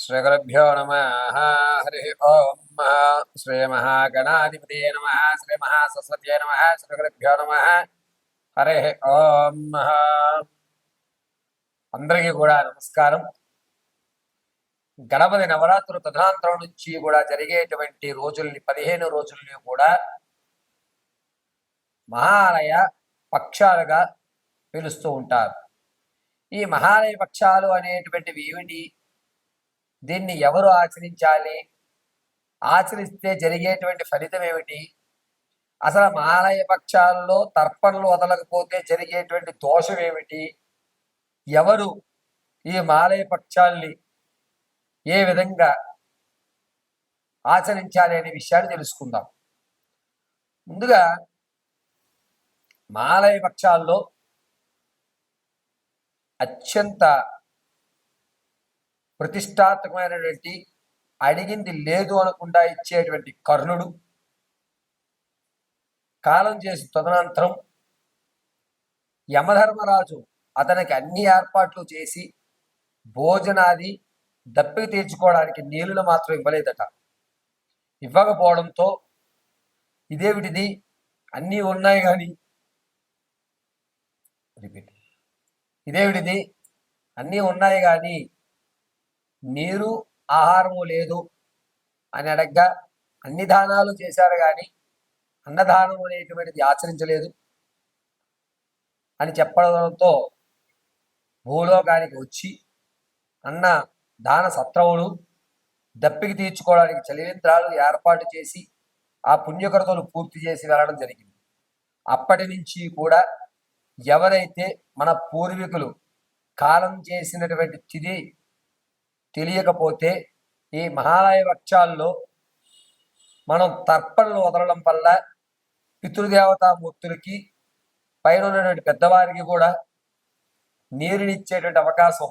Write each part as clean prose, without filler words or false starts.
శ్రీగురుభ్యో నమ. హరి ఓం. శ్రీ మహాగణాధిపతి నమ. శ్రీ మహాసరస్వతి నమ. శ్రీగురుభ్యో నమ. హరి ఓం. అందరికీ కూడా నమస్కారం. గణపతి నవరాత్రులు తదనంతరం నుంచి కూడా జరిగేటువంటి రోజుల్ని 15 రోజుల్ని కూడా మహాలయ పక్షాలుగా పిలుస్తూ ఉంటారు. ఈ మహాలయ పక్షాలు అనేటువంటివి ఏమిటి? దీన్ని ఎవరు ఆచరించాలి? ఆచరిస్తే జరిగేటువంటి ఫలితం ఏమిటి? అసలు మహాలయ పక్షాల్లో తర్పణలు వదలకపోతే జరిగేటువంటి దోషం ఏమిటి? ఎవరు ఈ మహాలయ పక్షాల్ని ఏ విధంగా ఆచరించాలి అనే విషయాన్ని తెలుసుకుందాం. ముందుగా మహాలయ పక్షాల్లో అత్యంత ప్రతిష్టాత్మకమైనటువంటి, అడిగింది లేదు అనకుండా ఇచ్చేటువంటి కర్ణుడు కాలం చేసి తదనంతరం యమధర్మరాజు అతనికి అన్ని ఏర్పాట్లు చేసి భోజనాది దప్పిక తీర్చుకోవడానికి నీళ్లు మాత్రం ఇవ్వలేదట. ఇవ్వకపోవడంతో ఇదేమిటిది, అన్నీ ఉన్నాయి కానీ ఇదేమిటిది అన్నీ ఉన్నాయి కానీ నీరు ఆహారము లేదు అని అడగ్గా, అన్ని దానాలు చేశారు కానీ అన్నదానం అనేటువంటిది ఆచరించలేదు అని చెప్పడంతో భూలోకానికి వచ్చి అన్న దాన సత్రవులు దప్పికి తీర్చుకోవడానికి చలివేంద్రాలు ఏర్పాటు చేసి ఆ పుణ్యకృతులు పూర్తి చేసి వెళ్ళడం జరిగింది. అప్పటి నుంచి కూడా ఎవరైతే మన పూర్వీకులు కాలం చేసినటువంటి తిథి తెలియకపోతే ఈ మహాలయ వృక్షాల్లో మనం తర్పణలు వదలడం వల్ల పితృదేవతామూర్తులకి పైన ఉన్నటువంటి పెద్దవారికి కూడా నీరునిచ్చేటువంటి అవకాశం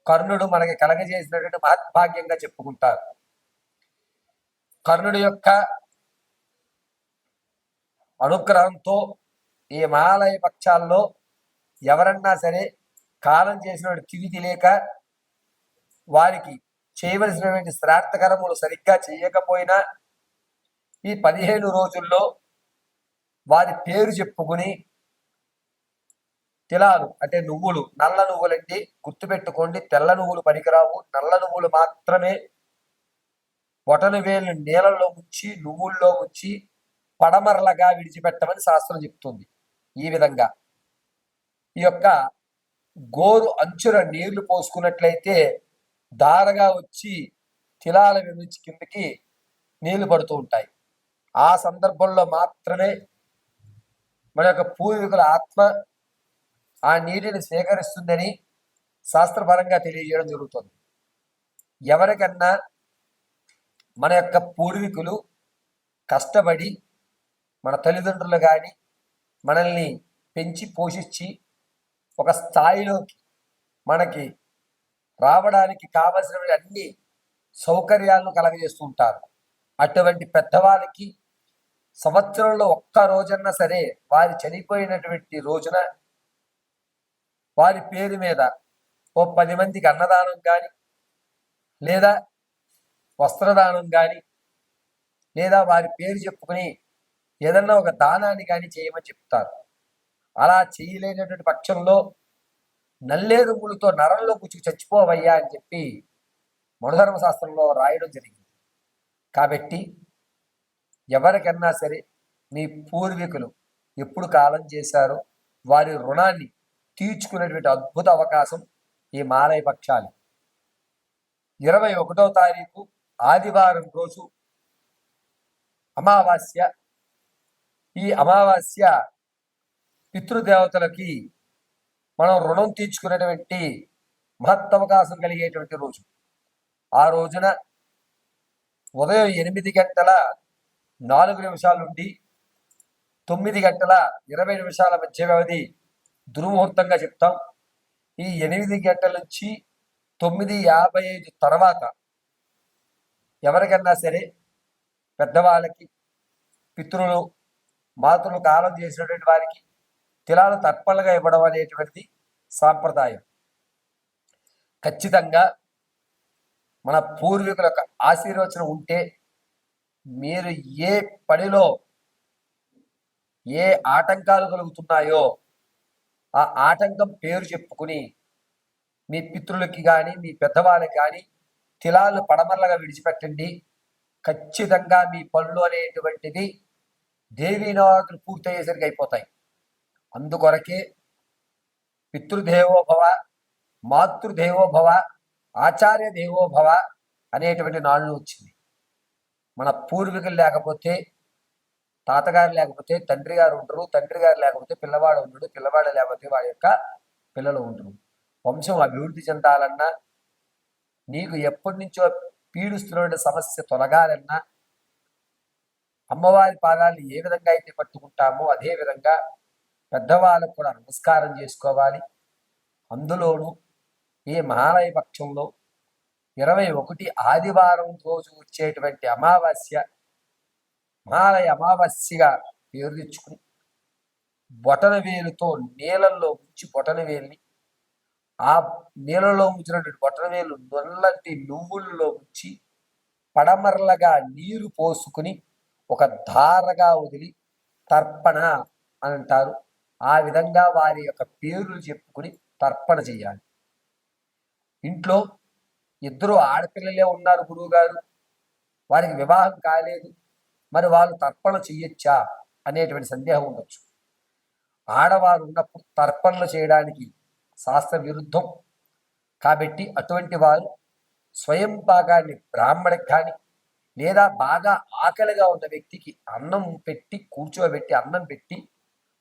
కర్ణుడు మనకి కలగజేసినటువంటి మహద్భాగ్యంగా చెప్పుకుంటారు. కర్ణుడి యొక్క అనుగ్రహంతో ఈ మహాలయ పక్షాల్లో ఎవరన్నా సరే కాలం చేసినటువంటి తిథి తెలియక వారికి చేయవలసినటువంటి శ్రార్థకరములు సరిగ్గా చేయకపోయినా ఈ 15 రోజుల్లో వారి పేరు చెప్పుకుని తిలాలు అంటే నువ్వులు, నల్ల నువ్వులండి, గుర్తుపెట్టుకోండి. తెల్ల నువ్వులు పనికిరావు, నల్ల నువ్వులు మాత్రమే. బొటను వేలు నీళ్ళల్లో ముంచి నువ్వుల్లో ముంచి పడమరలగా విడిచిపెట్టమని శాస్త్రం చెప్తుంది. ఈ విధంగా ఈ యొక్క గోరు అంచుల నీళ్లు పోసుకున్నట్లయితే దారగా వచ్చి తిలాల నుంచి కిందకి నీళ్లు పడుతూ ఉంటాయి. ఆ సందర్భంలో మాత్రమే మన యొక్క పూర్వీకుల ఆత్మ ఆ నీటిని స్వీకరిస్తుందని శాస్త్రపరంగా తెలియజేయడం జరుగుతుంది. ఎవరికన్నా మన యొక్క పూర్వీకులు కష్టపడి మన తల్లిదండ్రులు కానీ మనల్ని పెంచి పోషించి ఒక స్థాయిలోకి మనకి రావడానికి కావలసిన అన్ని సౌకర్యాలను కలగజేస్తూ ఉంటారు. అటువంటి పెద్దవాళ్ళకి సంవత్సరంలో ఒక్క రోజన్నా సరే వారి చనిపోయినటువంటి రోజున వారి పేరు మీద ఓ 10 మందికి అన్నదానం కానీ లేదా వస్త్రదానం కానీ లేదా వారి పేరు చెప్పుకుని ఏదన్నా ఒక దానాన్ని కానీ చేయమని చెప్తారు. అలా చేయలేనటువంటి పక్షంలో నల్లేరుములతో నరంలో కూర్చుని చచ్చిపోవయ్యా అని చెప్పి మనుధర్మశాస్త్రంలో రాయడం జరిగింది. కాబట్టి ఎవరికన్నా సరే మీ పూర్వీకులు ఎప్పుడు కాలం చేశారో వారి రుణాన్ని తీర్చుకునేటువంటి అద్భుత అవకాశం ఈ మహాలయ పక్షాలు. 21వ తారీఖు ఆదివారం రోజు అమావాస్య. ఈ అమావాస్య పితృదేవతలకి మనం రుణం తీర్చుకునేటువంటి మహత్తవకాశం కలిగేటువంటి రోజు. ఆ రోజున ఉదయం 8 గంటల 4 నిమిషాల నుండి 9 గంటల 20 నిమిషాల మధ్య వ్యవధి దుర్ముహూర్తంగా చెప్తాం. ఈ 8 గంటల నుంచి 9:55 తర్వాత ఎవరికన్నా సరే పెద్దవాళ్ళకి, పితృలు, మాతృలు కాలం చేసినటువంటి వారికి తిలాలు తర్పణలుగా ఇవ్వడం అనేటువంటిది సాంప్రదాయం. ఖచ్చితంగా మన పూర్వీకుల యొక్క ఆశీర్వచనం ఉంటే మీరు ఏ పనిలో ఏ ఆటంకాలు కలుగుతున్నాయో ఆ ఆటంకం పేరు చెప్పుకుని మీ పితృలకి కానీ మీ పెద్దవాళ్ళకి కానీ తిలాలు పడమరలుగా విడిచిపెట్టండి. ఖచ్చితంగా మీ పనులు అనేటువంటిది దేవీ నవరాత్రులు పూర్తయ్యేసరికి అయిపోతాయి. అందుకొరకే పితృదేవోభవ, మాతృదేవోభవ, ఆచార్య దేవోభవ అనేటువంటి నాళ్ళు వచ్చింది. మన పూర్వీకులు లేకపోతే, తాతగారు లేకపోతే తండ్రి గారు ఉండరు, తండ్రి గారు లేకపోతే పిల్లవాడు ఉండడు, పిల్లవాడు లేకపోతే వాడి యొక్క పిల్లలు ఉండరు. వంశం అభివృద్ధి చెందాలన్నా, నీకు ఎప్పటి నుంచో పీడిస్తున్న సమస్య తొలగాలన్నా, అమ్మవారి పాదాన్ని ఏ విధంగా అయితే పట్టుకుంటామో అదే విధంగా పెద్దవాళ్ళకు కూడా నమస్కారం చేసుకోవాలి. అందులోనూ ఈ మహాలయ పక్షంలో 21 ఆదివారం రోజు వచ్చేటువంటి అమావాస్య మహాలయ అమావాస్యగా పేరు తెచ్చుకుని బొటన వేలుతో నీళ్ళల్లో ఉంచి బొటన వేలుని ఆ నీళ్ళలో ఉంచినటువంటి బొటన వేలు నొల్లటి నువ్వుల్లో ఉంచి పడమరలుగా నీరు పోసుకుని ఒక ధారగా వదిలి తర్పణ అని అంటారు. ఆ విధంగా వారి యొక్క పేర్లు చెప్పుకుని తర్పణ చేయాలి. ఇంట్లో ఇద్దరు ఆడపిల్లలే ఉన్నారు, గురువు గారు వారికి వివాహం కాలేదు, మరి వాళ్ళు తర్పణ చెయ్యొచ్చా అనేటువంటి సందేహం ఉండొచ్చు. ఆడవారు ఉన్నప్పుడు తర్పణలు చేయడానికి శాస్త్ర విరుద్ధం కాబట్టి అటువంటి వారు స్వయం భాగాన్ని బ్రాహ్మడికి కానీ లేదా బాగా ఆకలిగా ఉన్న వ్యక్తికి అన్నం పెట్టి కూర్చోబెట్టి అన్నం పెట్టి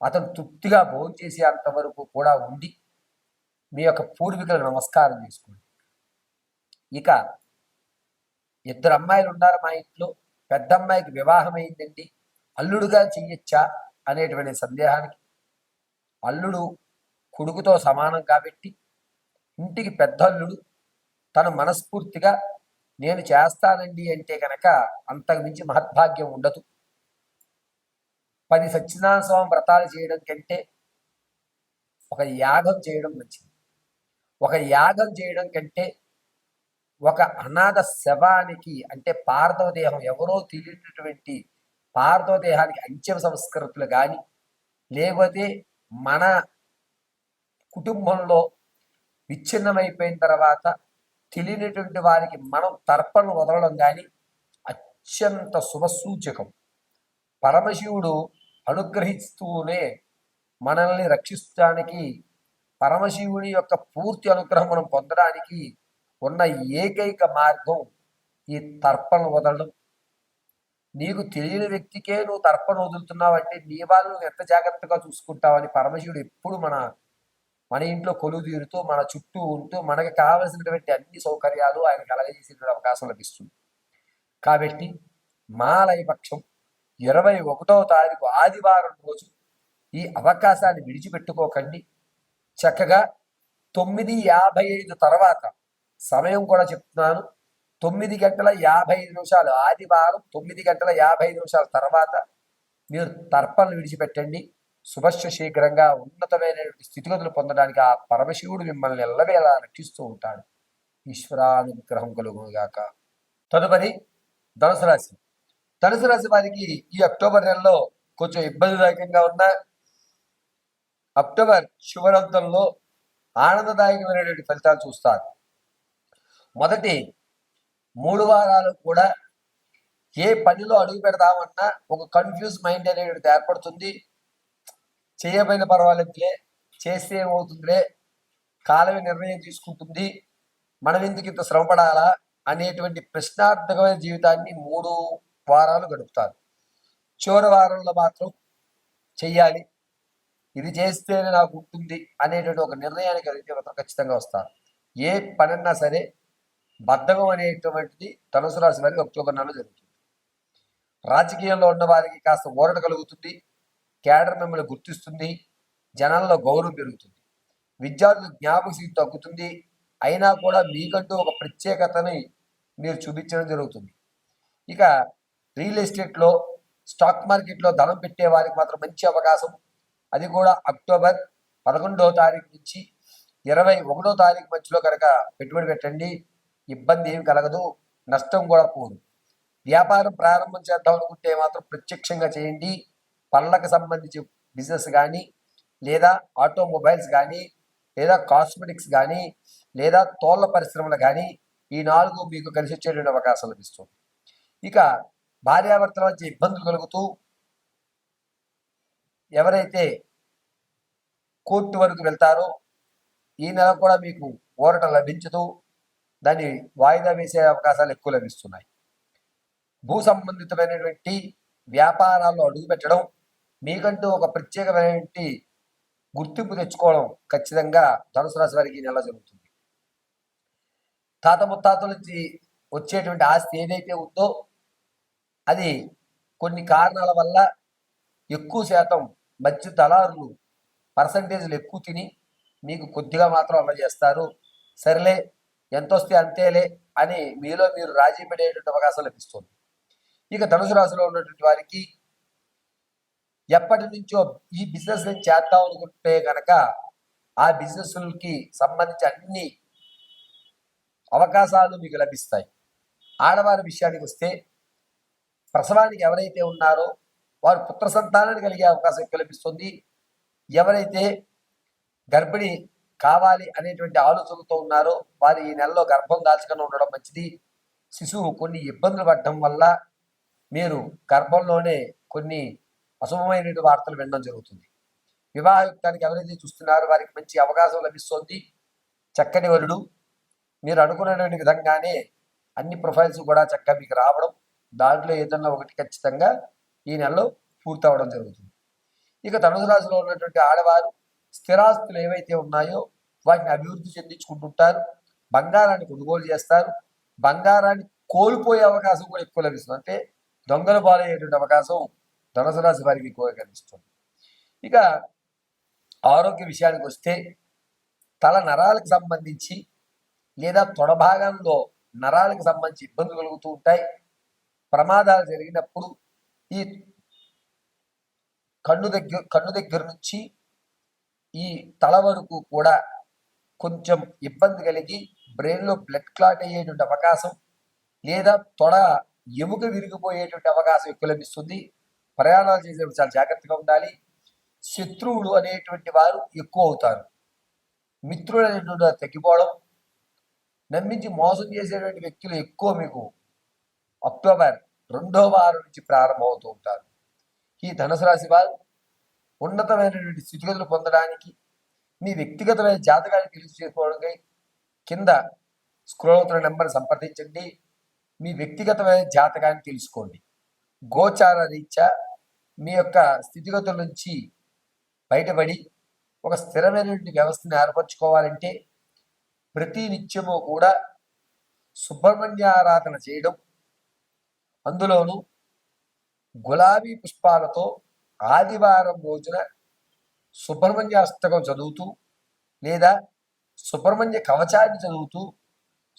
అతను తృప్తిగా భోజనం చేసే అంతవరకు కూడా ఉండి మీ యొక్క పూర్వీకులకు నమస్కారం చేసుకోండి. ఇక ఇద్దరు అమ్మాయిలు ఉన్నారు మా ఇంట్లో, పెద్ద అమ్మాయికి వివాహం అయిందండి, అల్లుడుగా చెయ్యొచ్చా అనేటువంటి సందేహానికి అల్లుడు కొడుకుతో సమానం కాబట్టి ఇంటికి పెద్ద అల్లుడు తను మనస్ఫూర్తిగా నేను చేస్తానండి అంటే కనుక అంతకు మించి మహద్భాగ్యం ఉండదు. 10 సత్యనారాయణ స్వామి వ్రతాలు చేయడం కంటే ఒక యాగం చేయడం మంచిది. ఒక యాగం చేయడం కంటే ఒక అనాథ శవానికి అంటే పార్థవ దేహం ఎవరో తెలియనటువంటి పార్థవ దేహానికి అంత్య సంస్కృతులు కానీ లేకపోతే మన కుటుంబంలో విచ్ఛిన్నమైపోయిన తర్వాత తెలియనటువంటి వారికి మనం తర్పణ వదలడం కానీ అత్యంత శుభసూచకం. పరమశివుడు అనుగ్రహిస్తూనే మనల్ని రక్షించడానికి పరమశివుని యొక్క పూర్తి అనుగ్రహం మనం పొందడానికి ఉన్న ఏకైక మార్గం ఈ తర్పణ వదలడం. నీకు తెలియని వ్యక్తికే నువ్వు తర్పణ వదులుతున్నావు అంటే నీ వాళ్ళు ఎంత జాగ్రత్తగా చూసుకుంటావని పరమశివుడు ఎప్పుడు మన ఇంట్లో కొలువు తీరుతూ మన చుట్టూ ఉంటూ మనకు కావలసినటువంటి అన్ని సౌకర్యాలు ఆయన కలగజేసే అవకాశం లభిస్తుంది. కాబట్టి మహాలయ పక్షం 21వ తారీఖు ఆదివారం రోజు ఈ అవకాశాన్ని విడిచిపెట్టుకోకండి. చక్కగా 9:55 తర్వాత సమయం కూడా చెప్తున్నాను, 9:55 ఆదివారం 9:55 తర్వాత మీరు తర్పణలు విడిచిపెట్టండి. శుభస్య శీఘ్రంగా ఉన్నతమైనటువంటి స్థితిగతులు పొందడానికి ఆ పరమశివుడు మిమ్మల్ని ఎల్లవేళలా రక్షిస్తూ ఉంటాడు. ఈశ్వరానుగ్రహం కలుగుగాక. తదుపరి ధనుసు రాశి. ధనుసు రాశి వారికి ఈ అక్టోబర్ నెలలో కొంచెం ఇబ్బందిదాయకంగా ఉన్న అక్టోబర్ శుభారంతంలో ఆనందదాయకమైనటువంటి ఫలితాలు చూస్తారు. మొదటి 3 వారాలు కూడా ఏ పనిలో అడుగు పెడదామన్నా ఒక కన్ఫ్యూజ్ మైండ్ అనేది ఏర్పడుతుంది. చేయబోయిన పర్వాలేదులే, చేస్తే ఏమవుతుందిలే, కాలమే నిర్ణయం తీసుకుంటుంది, మనం ఎందుకు ఇంత శ్రమపడాలా అనేటువంటి ప్రశ్నార్థకమైన జీవితాన్ని 3 వారాలు గడుపుతారు. చివరి వారంలో మాత్రం చెయ్యాలి, ఇది చేస్తేనే నాకు ఉంటుంది అనేటువంటి ఒక నిర్ణయానికి అయితే మాత్రం ఖచ్చితంగా వస్తారు. ఏ పనన్నా సరే బద్ధకం అనేటువంటిది ధనుసు రాశి వారికి అక్టోబర్ నెలలో జరుగుతుంది. రాజకీయంలో ఉన్న వారికి కాస్త ఊరట కలుగుతుంది, కేడర్ మిమ్మల్ని గుర్తిస్తుంది, జనాల్లో గౌరవం పెరుగుతుంది. విద్యార్థులు జ్ఞాపక శక్తి తగ్గుతుంది, అయినా కూడా మీకంటూ ఒక ప్రత్యేకతని మీరు చూపించడం జరుగుతుంది. ఇక రియల్ ఎస్టేట్లో స్టాక్ మార్కెట్లో ధనం పెట్టే వారికి మాత్రం మంచి అవకాశం. అది కూడా అక్టోబర్ 11వ తారీఖు నుంచి 21వ తారీఖు మధ్యలో కనుక పెట్టుబడి పెట్టండి. ఇబ్బంది ఏమి కలగదు, నష్టం కూడా పోదు. వ్యాపారం ప్రారంభం చేద్దాం అనుకుంటే మాత్రం ప్రత్యక్షంగా చేయండి. పళ్ళకు సంబంధించి బిజినెస్ కానీ, లేదా ఆటోమొబైల్స్ కానీ, లేదా కాస్మెటిక్స్ కానీ, లేదా తోళ్ల పరిశ్రమలు కానీ, ఈ 4 మీకు కలిసి వచ్చేటువంటి అవకాశం లభిస్తుంది. ఇక భార్యాభర్తల మధ్య ఇబ్బందులు కలుగుతూ ఎవరైతే కోర్టు వరకు వెళ్తారో ఈ నెల కూడా మీకు ఊరట లభించదు, దాన్ని వాయిదా వేసే అవకాశాలు ఎక్కువ లభిస్తున్నాయి. భూ సంబంధితమైనటువంటి వ్యాపారాల్లో అడుగుపెట్టడం, మీకంటూ ఒక ప్రత్యేకమైనటువంటి గుర్తింపు తెచ్చుకోవడం ఖచ్చితంగా ధనుసు రాశి వారికి ఈ నెల జరుగుతుంది. తాత ముత్తాతల నుంచి వచ్చేటువంటి ఆస్తి ఏదైతే ఉందో అది కొన్ని కారణాల వల్ల ఎక్కువ శాతం మధ్య దళారులు పర్సంటేజ్లు ఎక్కువ తిని మీకు కొద్దిగా మాత్రం అందజేస్తారు. సరేలే ఎంత వస్తే అంతేలే అని మీలో మీరు రాజీ పడేటువంటి అవకాశం లభిస్తుంది. ఇక ధనుసు రాశిలో ఉన్నటువంటి వారికి ఎప్పటి నుంచో ఈ బిజినెస్ నేను చేద్దాం అనుకుంటే కనుక ఆ బిజినెస్కి సంబంధించి అన్ని అవకాశాలు మీకు లభిస్తాయి. ఆడవారి విషయానికి వస్తే ప్రసవానికి ఎవరైతే ఉన్నారో వారు పుత్ర సంతానాన్ని కలిగే అవకాశం ఎక్కువ లభిస్తుంది. ఎవరైతే గర్భిణి కావాలి అనేటువంటి ఆలోచనలతో ఉన్నారో వారు ఈ నెలలో గర్భం దాల్చకుండా ఉండడం మంచిది. శిశువు కొన్ని ఇబ్బందులు పడడం వల్ల మీరు గర్భంలోనే కొన్ని అశుభమైనటువంటి వార్తలు వినడం జరుగుతుంది. వివాహయుక్తానికి ఎవరైతే చూస్తున్నారో వారికి మంచి అవకాశం లభిస్తుంది. చక్కని వరుడు మీరు అనుకున్నటువంటి విధంగానే అన్ని ప్రొఫైల్స్ కూడా చక్కగా మీకు రావడం, దాంట్లో ఏదన్నా ఒకటి ఖచ్చితంగా ఈ నెలలో పూర్తవడం జరుగుతుంది. ఇక ధనుసు రాశిలో ఉన్నటువంటి ఆడవారు స్థిరాస్తులు ఏవైతే ఉన్నాయో వాటిని అభివృద్ధి చెందించుకుంటుంటారు. బంగారాన్ని కొనుగోలు చేస్తారు. బంగారాన్ని కోల్పోయే అవకాశం కూడా ఎక్కువ లభిస్తుంది. అంటే దొంగలు పాలయ్యేటువంటి అవకాశం ధనుసు రాశి వారికి ఎక్కువగా కనిపిస్తుంది. ఇక ఆరోగ్య విషయానికి వస్తే తల నరాలకు సంబంధించి లేదా తొడ భాగంలో నరాలకు సంబంధించి ఇబ్బందులు కలుగుతూ ఉంటాయి. ప్రమాదాలు జరిగినప్పుడు ఈ కన్ను దగ్గర నుంచి ఈ తల వరకు కూడా కొంచెం ఇబ్బంది కలిగి బ్రెయిన్లో బ్లడ్ క్లాట్ అయ్యేటువంటి అవకాశం లేదా తొడ ఎముక విరిగిపోయేటువంటి అవకాశం ఎక్కువ లభిస్తుంది. ప్రయాణాలు చేసేటప్పుడు చాలా జాగ్రత్తగా ఉండాలి. శత్రువులు అనేటువంటి వారు ఎక్కువ అవుతారు. మిత్రులు అనేటువంటి వారు తగ్గిపోవడం, నమ్మించి మోసం చేసేటువంటి వ్యక్తులు ఎక్కువ మీకు అక్టోబర్ 2వ వారం నుంచి ప్రారంభమవుతూ ఉంటారు. ఈ ధనుసు రాశి వారు ఉన్నతమైనటువంటి స్థితిగతులు పొందడానికి మీ వ్యక్తిగతమైన జాతకాన్ని తెలియజేసుకోవడానికి కింద స్క్రోల్ అవుతున్న నెంబర్ సంప్రదించండి. మీ వ్యక్తిగతమైన జాతకాన్ని తెలుసుకోండి. గోచార రీత్యా మీ యొక్క స్థితిగతుల నుంచి బయటపడి ఒక స్థిరమైనటువంటి వ్యవస్థను ఏర్పరచుకోవాలంటే ప్రతి నిత్యము కూడా సుబ్రహ్మణ్య ఆరాధన చేయడం, అందులోనూ గులాబీ పుష్పాలతో ఆదివారం రోజున సుబ్రహ్మణ్య అష్టకం చదువుతూ లేదా సుబ్రహ్మణ్య కవచాన్ని చదువుతూ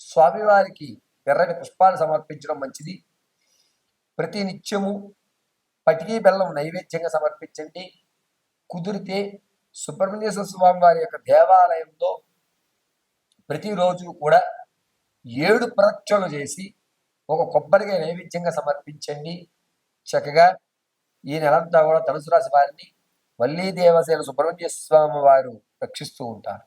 స్వామివారికి ఎర్రని పుష్పాలు సమర్పించడం మంచిది. ప్రతి నిత్యము పటికీ బెల్లం నైవేద్యంగా సమర్పించండి. కుదిరితే సుబ్రహ్మణ్యేశ్వర స్వామి వారి యొక్క దేవాలయంలో ప్రతిరోజు కూడా 7 ప్రదక్షిణలు చేసి ఒక కొబ్బరికాయ నైవేద్యంగా సమర్పించండి. చక్కగా ఈ నెలంతా కూడా ధనుసు రాశి వారిని వల్లీ దేవసేన సుబ్రహ్మణ్య స్వామి వారు రక్షిస్తూ ఉంటారు.